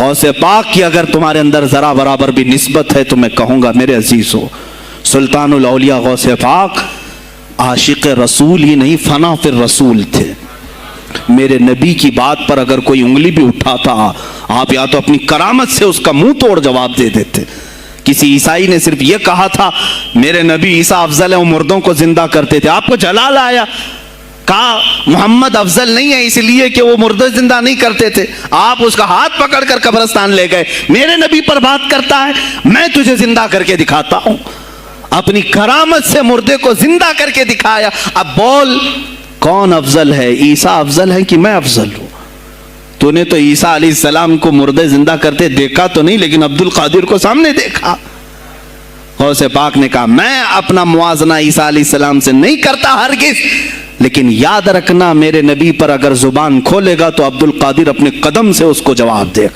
غوث پاک کی اگر تمہارے اندر ذرا برابر بھی نسبت ہے تو میں کہوں گا میرے عزیزو، سلطان الاولیاء غوث پاک عاشق رسول ہی نہیں، فنا فی الرسول تھے۔ میرے نبی کی بات پر اگر کوئی انگلی بھی اٹھاتا آپ یا تو اپنی کرامت سے اس کا منہ توڑ جواب دے دیتے۔ کسی عیسائی نے صرف یہ کہا تھا میرے نبی عیسیٰ افضل ہے، وہ مردوں کو زندہ کرتے تھے، آپ کو جلال آیا، کہا محمد افضل نہیں ہے اس لیے کہ وہ مردے زندہ نہیں کرتے تھے، آپ اس کا ہاتھ پکڑ کر قبرستان لے گئے، میرے نبی پر بات کرتا ہے، میں تجھے زندہ کر کے دکھاتا ہوں۔ اپنی کرامت سے مردے کو زندہ کر کے دکھایا۔ اب بول کون افضل ہے، عیسیٰ افضل ہے کہ میں افضل ہوں؟ تو نے تو عیسیٰ علیہ السلام کو مردے زندہ کرتے دیکھا تو نہیں، لیکن عبد القادر کو سامنے دیکھا۔ غوث پاک نے کہا میں اپنا موازنہ عیسیٰ علیہ السلام سے نہیں کرتا ہرگز، لیکن یاد رکھنا میرے نبی پر اگر زبان کھولے گا تو عبد القادر اپنے قدم سے اس کو جواب دے گا۔